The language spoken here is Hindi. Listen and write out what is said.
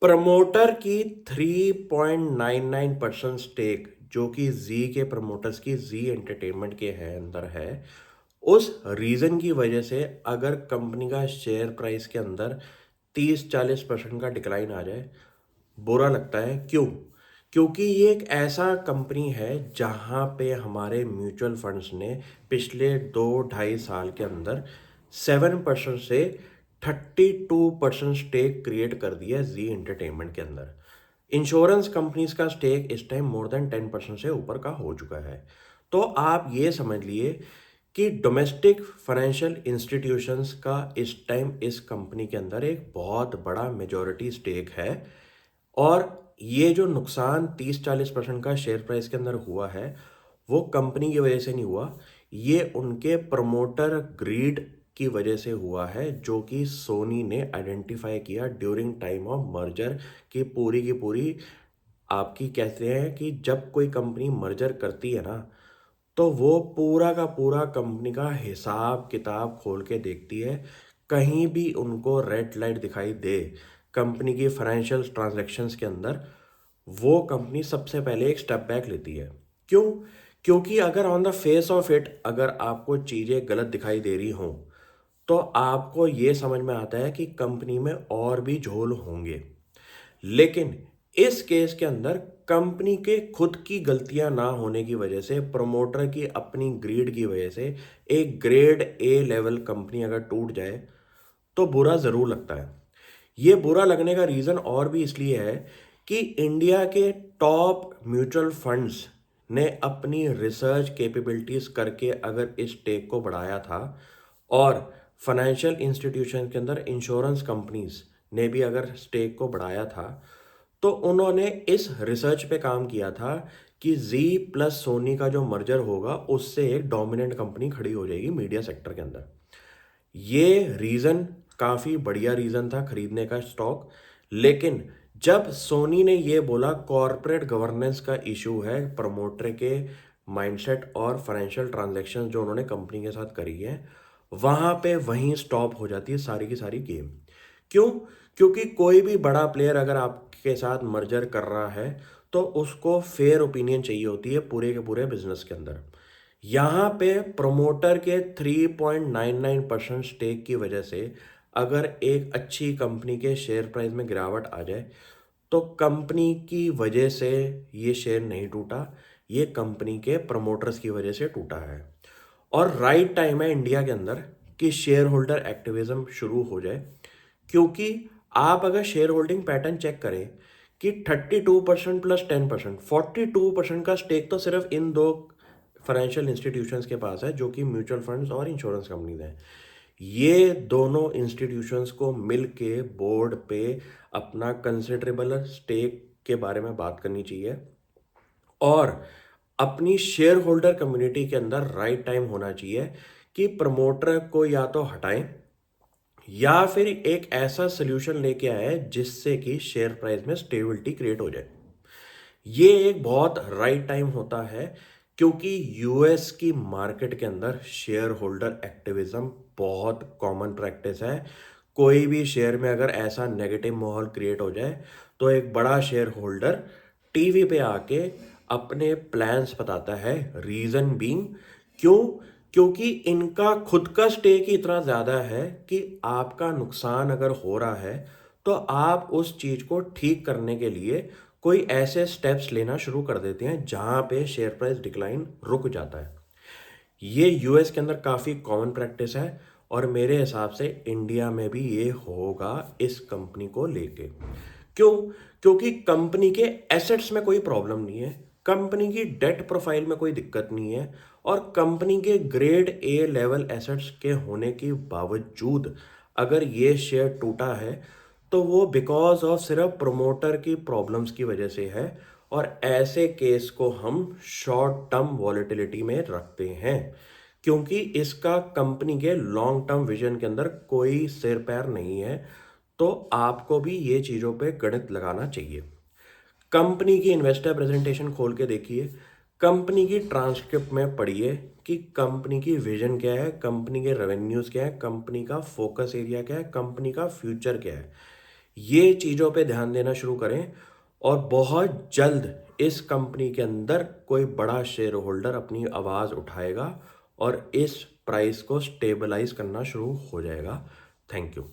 प्रमोटर की 3.99% स्टेक जो कि जी के प्रमोटर्स की जी एंटरटेनमेंट के है अंदर है। उस रीज़न की वजह से अगर कंपनी का शेयर प्राइस के अंदर 30-40% का डिक्लाइन आ जाए, बुरा लगता है। क्यों? क्योंकि ये एक ऐसा कंपनी है जहाँ पे हमारे म्यूचुअल फंड्स ने पिछले 2-2.5 साल के अंदर 7% से 32% स्टेक क्रिएट कर दिया है जी एंटरटेनमेंट के अंदर। इंश्योरेंस कंपनीज का स्टेक इस टाइम मोर देन 10% से ऊपर का हो चुका है। तो आप ये समझ लिए कि डोमेस्टिक फाइनेंशियल इंस्टीट्यूशंस का इस टाइम इस कंपनी के अंदर एक बहुत बड़ा मेजॉरिटी स्टेक है। और ये जो नुकसान 30-40% का शेयर प्राइस के अंदर हुआ है, वो कंपनी की वजह से नहीं हुआ, ये उनके प्रमोटर ग्रीड की वजह से हुआ है, जो कि सोनी ने आइडेंटिफाई किया ड्यूरिंग टाइम ऑफ मर्जर। की पूरी आपकी कहते हैं कि जब कोई कंपनी मर्जर करती है ना, तो वो पूरा का पूरा कंपनी का हिसाब किताब खोल के देखती है। कहीं भी उनको रेड लाइट दिखाई दे कंपनी की फाइनेंशियल ट्रांजैक्शंस के अंदर, वो कंपनी सबसे पहले एक स्टेप बैक लेती है। क्यों? क्योंकि अगर on the face of it अगर आपको चीज़ें गलत दिखाई दे रही हों, तो आपको ये समझ में आता है कि कंपनी में और भी झोल होंगे। लेकिन इस केस के अंदर कंपनी के खुद की गलतियां ना होने की वजह से, प्रमोटर की अपनी ग्रीड की वजह से एक ग्रेड ए लेवल कंपनी अगर टूट जाए तो बुरा ज़रूर लगता है। ये बुरा लगने का रीज़न और भी इसलिए है कि इंडिया के टॉप म्यूचुअल फंड्स ने अपनी रिसर्च कैपेबिलिटीज़ करके अगर इस टेक को बढ़ाया था, और फाइनेंशियल इंस्टीट्यूशन के अंदर इंश्योरेंस कंपनीज ने भी अगर स्टेक को बढ़ाया था, तो उन्होंने इस रिसर्च पे काम किया था कि जी प्लस सोनी का जो मर्जर होगा उससे एक डोमिनेंट कंपनी खड़ी हो जाएगी मीडिया सेक्टर के अंदर। ये रीज़न काफ़ी बढ़िया रीज़न था खरीदने का स्टॉक। लेकिन जब सोनी ने ये बोला कॉरपोरेट गवर्नेंस का इशू है, प्रमोटर के माइंडसेट और फाइनेंशियल ट्रांजैक्शन जो उन्होंने कंपनी के साथ करी है, वहाँ पे वहीं स्टॉप हो जाती है सारी की सारी गेम। क्यों? क्योंकि कोई भी बड़ा प्लेयर अगर आपके साथ मर्जर कर रहा है, तो उसको फेयर ओपिनियन चाहिए होती है पूरे के पूरे बिजनेस के अंदर। यहाँ पे प्रमोटर के 3.99% स्टेक की वजह से अगर एक अच्छी कंपनी के शेयर प्राइस में गिरावट आ जाए, तो कंपनी की वजह से ये शेयर नहीं टूटा, ये कंपनी के प्रमोटर्स की वजह से टूटा है। और राइट टाइम है इंडिया के अंदर कि शेयर होल्डर एक्टिविज्म शुरू हो जाए। क्योंकि आप अगर शेयर होल्डिंग पैटर्न चेक करें कि 32% प्लस 10%, 42% का स्टेक तो सिर्फ इन दो फाइनेंशियल इंस्टीट्यूशंस के पास है, जो कि म्यूचुअल फंड्स और इंश्योरेंस कंपनीज हैं। ये दोनों इंस्टीट्यूशंस को मिल के बोर्ड पे अपना कंसिडरेबल स्टेक के बारे में बात करनी चाहिए, और अपनी शेयर होल्डर कम्युनिटी के अंदर राइट टाइम होना चाहिए कि प्रमोटर को या तो हटाएं या फिर एक ऐसा सोल्यूशन लेके आए जिससे कि शेयर प्राइस में स्टेबिलिटी क्रिएट हो जाए। ये एक बहुत राइट टाइम होता है, क्योंकि यूएस की मार्केट के अंदर शेयर होल्डर एक्टिविज्म बहुत कॉमन प्रैक्टिस है। कोई भी शेयर में अगर ऐसा नेगेटिव माहौल क्रिएट हो जाए, तो एक बड़ा शेयर होल्डर टीवी पे आके अपने प्लान्स बताता है। रीजन बीइंग, क्यों? क्योंकि इनका खुद का स्टेक ही इतना ज़्यादा है कि आपका नुकसान अगर हो रहा है, तो आप उस चीज़ को ठीक करने के लिए कोई ऐसे स्टेप्स लेना शुरू कर देते हैं जहां पे शेयर प्राइस डिक्लाइन रुक जाता है। ये यूएस के अंदर काफ़ी कॉमन प्रैक्टिस है, और मेरे हिसाब से इंडिया में भी ये होगा इस कंपनी को लेके। क्यों? क्योंकि कंपनी के एसेट्स में कोई प्रॉब्लम नहीं है, कंपनी की डेट प्रोफाइल में कोई दिक्कत नहीं है, और कंपनी के ग्रेड ए लेवल एसेट्स के होने के बावजूद अगर ये शेयर टूटा है, तो वो बिकॉज ऑफ सिर्फ प्रोमोटर की प्रॉब्लम्स की वजह से है। और ऐसे केस को हम शॉर्ट टर्म वॉलेटिलिटी में रखते हैं, क्योंकि इसका कंपनी के लॉन्ग टर्म विजन के अंदर कोई सिर पैर नहीं है। तो आपको भी ये चीज़ों पे गणित लगाना चाहिए। कंपनी की इन्वेस्टर प्रेजेंटेशन खोल के देखिए, कंपनी की ट्रांसक्रिप्ट में पढ़िए कि कंपनी की विजन क्या है, कंपनी के रेवेन्यूज़ क्या है, कंपनी का फोकस एरिया क्या है, कंपनी का फ्यूचर क्या है। ये चीज़ों पे ध्यान देना शुरू करें और बहुत जल्द इस कंपनी के अंदर कोई बड़ा शेयर होल्डर अपनी आवाज़ उठाएगा और इस प्राइस को स्टेबलाइज करना शुरू हो जाएगा। Thank you.